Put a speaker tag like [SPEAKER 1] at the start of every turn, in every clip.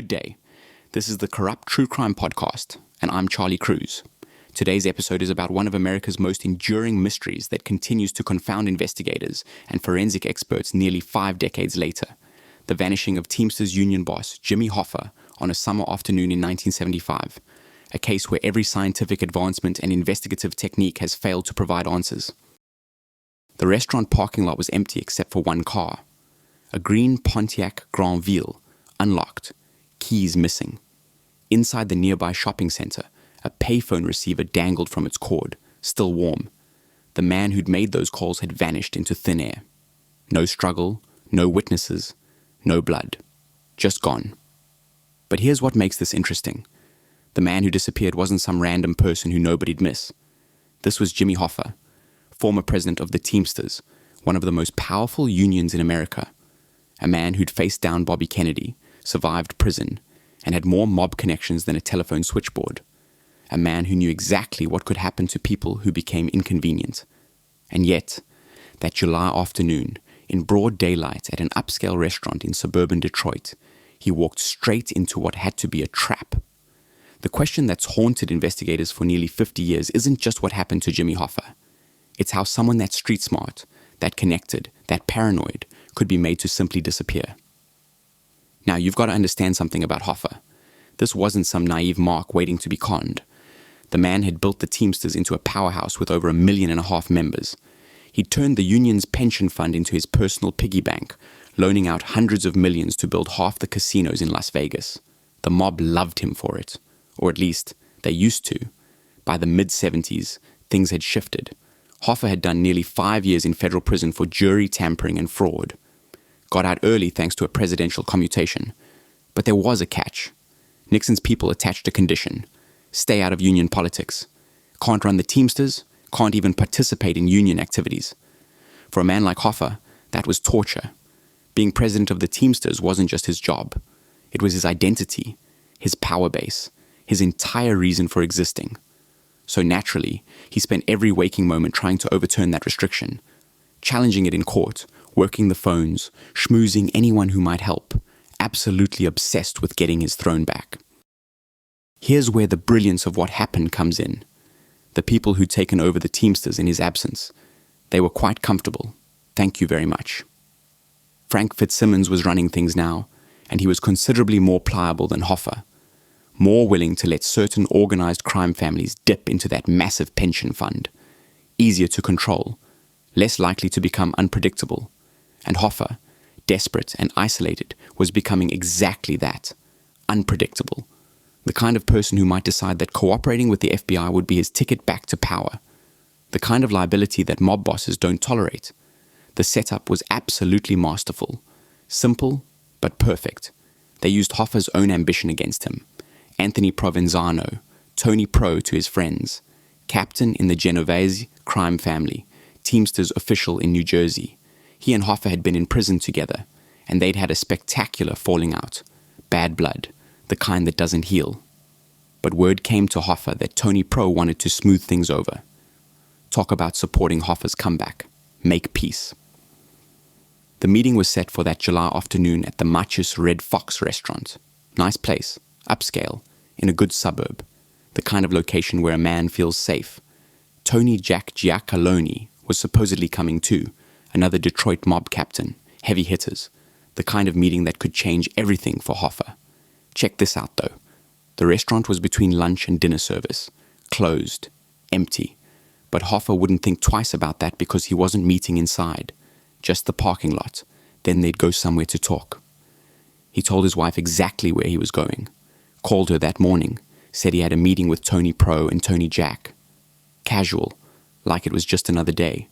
[SPEAKER 1] Good day. This is the Corrupt True Crime Podcast, and I'm Charlie Cruz. Today's episode is about one of America's most enduring mysteries that continues to confound investigators and forensic experts nearly 5 decades later. The vanishing of Teamsters union boss Jimmy Hoffa on a summer afternoon in 1975. A case where every scientific advancement and investigative technique has failed to provide answers. The restaurant parking lot was empty except for one car. A green Pontiac Grandville, unlocked, keys missing. Inside the nearby shopping center, a payphone receiver dangled from its cord, still warm. The man who'd made those calls had vanished into thin air. No struggle, no witnesses, no blood. Just gone. But here's what makes this interesting. The man who disappeared wasn't some random person who nobody'd miss. This was Jimmy Hoffa, former president of the Teamsters, one of the most powerful unions in America. A man who'd faced down Bobby Kennedy, survived prison, and had more mob connections than a telephone switchboard. A man who knew exactly what could happen to people who became inconvenient. And yet, that July afternoon, in broad daylight at an upscale restaurant in suburban Detroit, he walked straight into what had to be a trap. The question that's haunted investigators for nearly 50 years isn't just what happened to Jimmy Hoffa. It's how someone that street smart, that connected, that paranoid, could be made to simply disappear. Now, you've got to understand something about Hoffa. This wasn't some naive mark waiting to be conned. The man had built the Teamsters into a powerhouse with over 1.5 million members. He'd turned the union's pension fund into his personal piggy bank, loaning out hundreds of millions to build half the casinos in Las Vegas. The mob loved him for it. Or at least, they used to. By the mid-70s, things had shifted. Hoffa had done nearly 5 years in federal prison for jury tampering and fraud. Got out early thanks to a presidential commutation. But there was a catch. Nixon's people attached a condition. Stay out of union politics. Can't run the Teamsters, can't even participate in union activities. For a man like Hoffa, that was torture. Being president of the Teamsters wasn't just his job. It was his identity, his power base, his entire reason for existing. So naturally, he spent every waking moment trying to overturn that restriction, challenging it in court, working the phones, schmoozing anyone who might help, absolutely obsessed with getting his throne back. Here's where the brilliance of what happened comes in. The people who'd taken over the Teamsters in his absence, they were quite comfortable. Thank you very much. Frank Fitzsimmons was running things now, and he was considerably more pliable than Hoffa, more willing to let certain organized crime families dip into that massive pension fund, easier to control, less likely to become unpredictable. And Hoffa, desperate and isolated, was becoming exactly that, unpredictable. The kind of person who might decide that cooperating with the FBI would be his ticket back to power. The kind of liability that mob bosses don't tolerate. The setup was absolutely masterful. Simple, but perfect. They used Hoffa's own ambition against him. Anthony Provenzano, Tony Pro to his friends, captain in the Genovese crime family, Teamsters official in New Jersey. He and Hoffa had been in prison together, and they'd had a spectacular falling out. Bad blood, the kind that doesn't heal. But word came to Hoffa that Tony Pro wanted to smooth things over. Talk about supporting Hoffa's comeback. Make peace. The meeting was set for that July afternoon at the Machus Red Fox restaurant. Nice place, upscale, in a good suburb. The kind of location where a man feels safe. Tony Jack Giacalone was supposedly coming too, another Detroit mob captain, heavy hitters, the kind of meeting that could change everything for Hoffa. Check this out though. The restaurant was between lunch and dinner service, closed, empty. But Hoffa wouldn't think twice about that because he wasn't meeting inside, just the parking lot. Then they'd go somewhere to talk. He told his wife exactly where he was going, called her that morning, said he had a meeting with Tony Pro and Tony Jack. Casual, like it was just another day.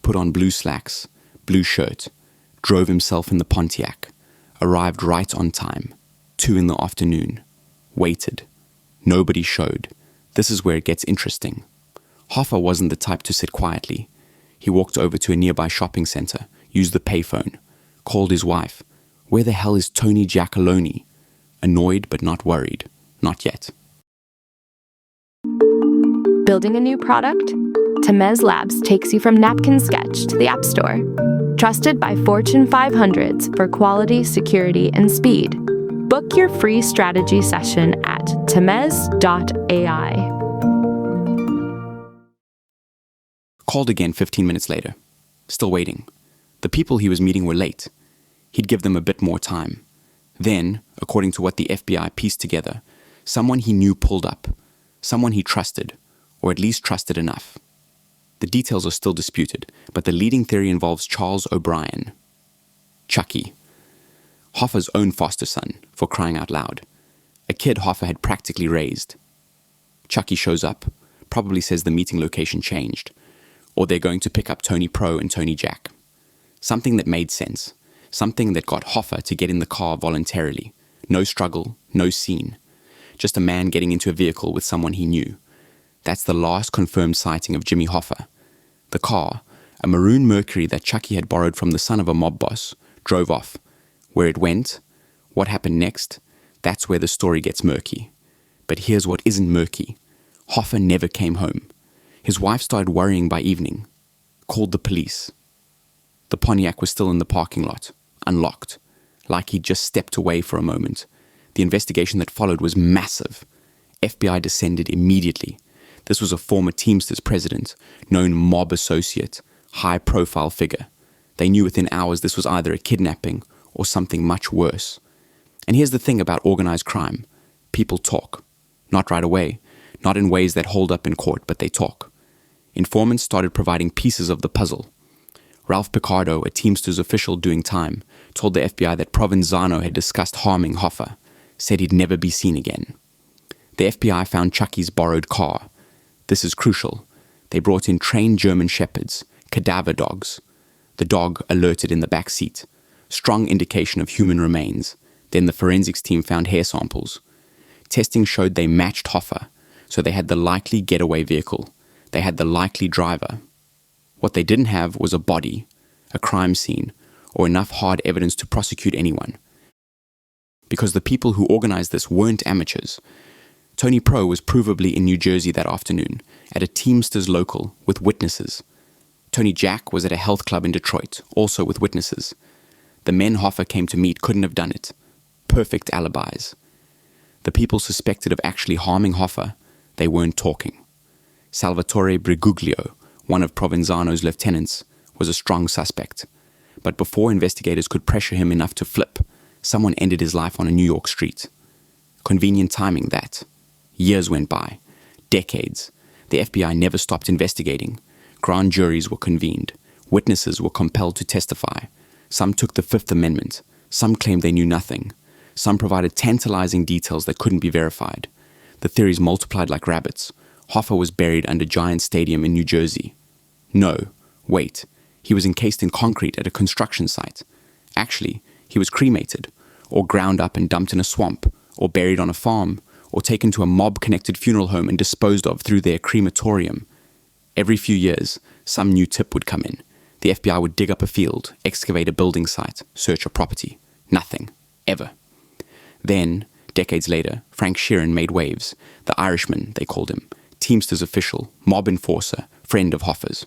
[SPEAKER 1] Put on blue slacks, blue shirt, drove himself in the Pontiac, arrived right on time, 2 p.m, waited. Nobody showed. This is where it gets interesting. Hoffa wasn't the type to sit quietly. He walked over to a nearby shopping center, used the payphone, called his wife. Where the hell is Tony Giacalone? Annoyed but not worried. Not yet.
[SPEAKER 2] Building a new product? Temez Labs takes you from napkin sketch to the App Store. Trusted by Fortune 500s for quality, security, and speed. Book Book your free strategy session at temez.ai.
[SPEAKER 1] Called again 15 minutes later. Still waiting. The people he was meeting were late. He'd give them a bit more time. Then, according to what the FBI pieced together, someone he knew pulled up. Someone he trusted, or at least trusted enough. The details are still disputed, but the leading theory involves Charles O'Brien. Chuckie. Hoffa's own foster son, for crying out loud. A kid Hoffa had practically raised. Chuckie shows up, probably says the meeting location changed, or they're going to pick up Tony Pro and Tony Jack. Something that made sense. Something that got Hoffa to get in the car voluntarily. No struggle, no scene. Just a man getting into a vehicle with someone he knew. That's the last confirmed sighting of Jimmy Hoffa. The car, a maroon Mercury that Chuckie had borrowed from the son of a mob boss, drove off. Where it went, what happened next, that's where the story gets murky. But here's what isn't murky. Hoffa never came home. His wife started worrying by evening. Called the police. The Pontiac was still in the parking lot, unlocked, like he'd just stepped away for a moment. The investigation that followed was massive. FBI descended immediately. This was a former Teamsters president, known mob associate, high-profile figure. They knew within hours this was either a kidnapping or something much worse. And here's the thing about organized crime. People talk. Not right away, not in ways that hold up in court, but they talk. Informants started providing pieces of the puzzle. Ralph Picardo, a Teamsters official doing time, told the FBI that Provenzano had discussed harming Hoffa, said he'd never be seen again. The FBI found Chuckie's borrowed car. This is crucial. They brought in trained German shepherds, cadaver dogs. The dog alerted in the back seat. Strong indication of human remains. Then the forensics team found hair samples. Testing showed they matched Hoffa, so they had the likely getaway vehicle. They had the likely driver. What they didn't have was a body, a crime scene, or enough hard evidence to prosecute anyone. Because the people who organized this weren't amateurs. Tony Pro was provably in New Jersey that afternoon, at a Teamsters local, with witnesses. Tony Jack was at a health club in Detroit, also with witnesses. The men Hoffa came to meet couldn't have done it. Perfect alibis. The people suspected of actually harming Hoffa, they weren't talking. Salvatore Briguglio, one of Provenzano's lieutenants, was a strong suspect. But before investigators could pressure him enough to flip, someone ended his life on a New York street. Convenient timing, that. Years went by. Decades. The FBI never stopped investigating. Grand juries were convened. Witnesses were compelled to testify. Some took the Fifth Amendment. Some claimed they knew nothing. Some provided tantalizing details that couldn't be verified. The theories multiplied like rabbits. Hoffa was buried under Giant Stadium in New Jersey. No, wait. He was encased in concrete at a construction site. Actually, he was cremated, or ground up and dumped in a swamp, or buried on a farm, or taken to a mob-connected funeral home and disposed of through their crematorium. Every few years, some new tip would come in. The FBI would dig up a field, excavate a building site, search a property. Nothing. Ever. Then, decades later, Frank Sheeran made waves. The Irishman, they called him. Teamsters official, mob enforcer, friend of Hoffa's.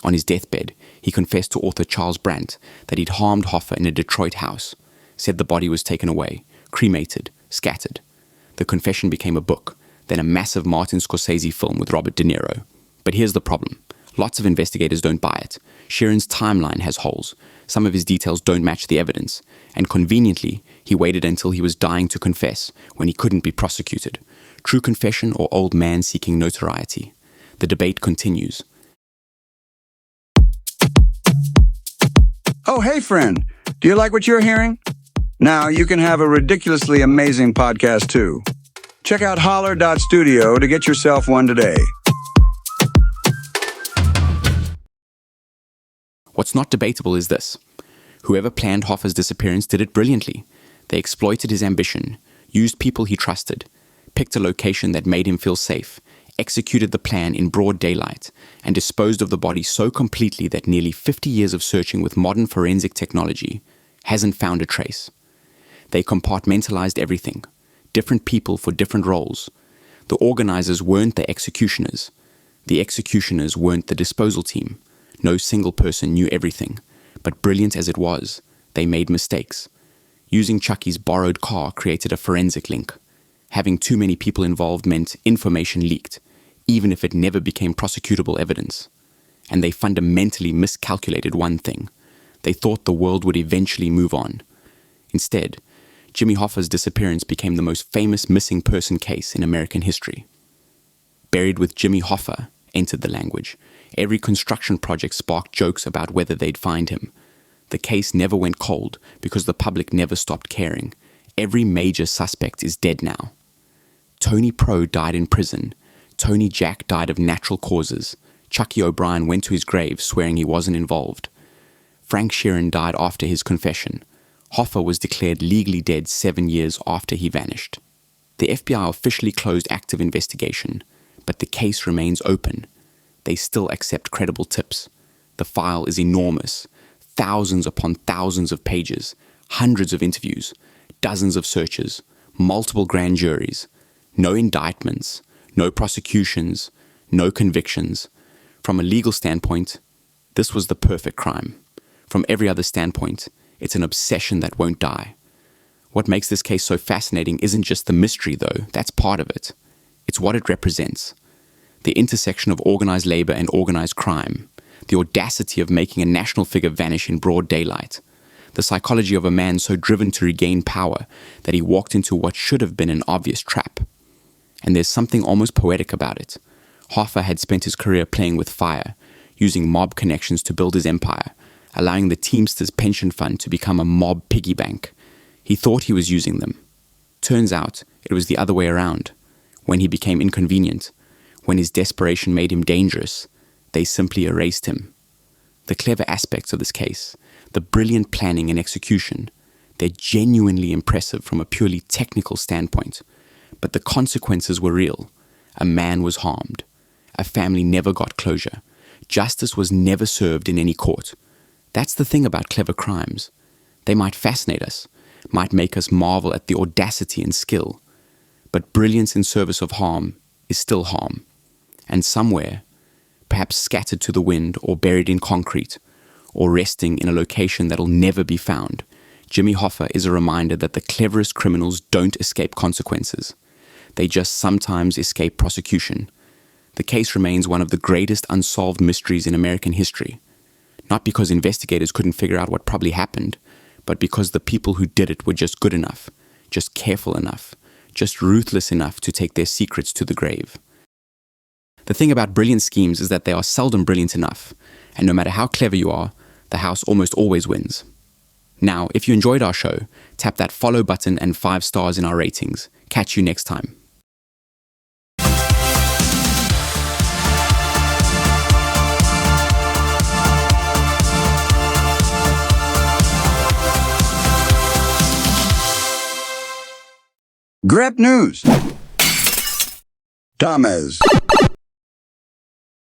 [SPEAKER 1] On his deathbed, he confessed to author Charles Brandt that he'd harmed Hoffa in a Detroit house, said the body was taken away, cremated, scattered. The confession became a book, then a massive Martin Scorsese film with Robert De Niro. But here's the problem. Lots of investigators don't buy it. Sheeran's timeline has holes. Some of his details don't match the evidence. And conveniently, he waited until he was dying to confess, when he couldn't be prosecuted. True confession or old man seeking notoriety? The debate continues.
[SPEAKER 3] Oh, hey, friend. Do you like what you're hearing? Now you can have a ridiculously amazing podcast, too. Check out holler.studio to get yourself one today.
[SPEAKER 1] What's not debatable is this. Whoever planned Hoffa's disappearance did it brilliantly. They exploited his ambition, used people he trusted, picked a location that made him feel safe, executed the plan in broad daylight, and disposed of the body so completely that nearly 50 years of searching with modern forensic technology hasn't found a trace. They compartmentalized everything, different people for different roles. The organizers weren't the executioners. The executioners weren't the disposal team. No single person knew everything, but brilliant as it was, they made mistakes. Using Chuckie's borrowed car created a forensic link. Having too many people involved meant information leaked, even if it never became prosecutable evidence. And they fundamentally miscalculated one thing. They thought the world would eventually move on. Instead, Jimmy Hoffa's disappearance became the most famous missing person case in American history. Buried with Jimmy Hoffa entered the language. Every construction project sparked jokes about whether they'd find him. The case never went cold because the public never stopped caring. Every major suspect is dead now. Tony Pro died in prison. Tony Jack died of natural causes. Chuckie O'Brien went to his grave swearing he wasn't involved. Frank Sheeran died after his confession. Hoffa was declared legally dead 7 years after he vanished. The FBI officially closed active investigation, but the case remains open. They still accept credible tips. The file is enormous. Thousands upon thousands of pages, hundreds of interviews, dozens of searches, multiple grand juries, no indictments, no prosecutions, no convictions. From a legal standpoint, this was the perfect crime. From every other standpoint, it's an obsession that won't die. What makes this case so fascinating isn't just the mystery, though. That's part of it. It's what it represents. The intersection of organized labor and organized crime. The audacity of making a national figure vanish in broad daylight. The psychology of a man so driven to regain power that he walked into what should have been an obvious trap. And there's something almost poetic about it. Hoffa had spent his career playing with fire, using mob connections to build his empire, allowing the Teamsters pension fund to become a mob piggy bank. He thought he was using them. Turns out it was the other way around. When he became inconvenient, when his desperation made him dangerous, they simply erased him. The clever aspects of this case, the brilliant planning and execution, they're genuinely impressive from a purely technical standpoint. But the consequences were real. A man was harmed. A family never got closure. Justice was never served in any court. That's the thing about clever crimes. They might fascinate us, might make us marvel at the audacity and skill. But brilliance in service of harm is still harm. And somewhere, perhaps scattered to the wind or buried in concrete, or resting in a location that'll never be found, Jimmy Hoffa is a reminder that the cleverest criminals don't escape consequences. They just sometimes escape prosecution. The case remains one of the greatest unsolved mysteries in American history. Not because investigators couldn't figure out what probably happened, but because the people who did it were just good enough, just careful enough, just ruthless enough to take their secrets to the grave. The thing about brilliant schemes is that they are seldom brilliant enough, and no matter how clever you are, the house almost always wins. Now, if you enjoyed our show, tap that follow button and 5 stars in our ratings. Catch you next time.
[SPEAKER 3] Grep News. Tamez.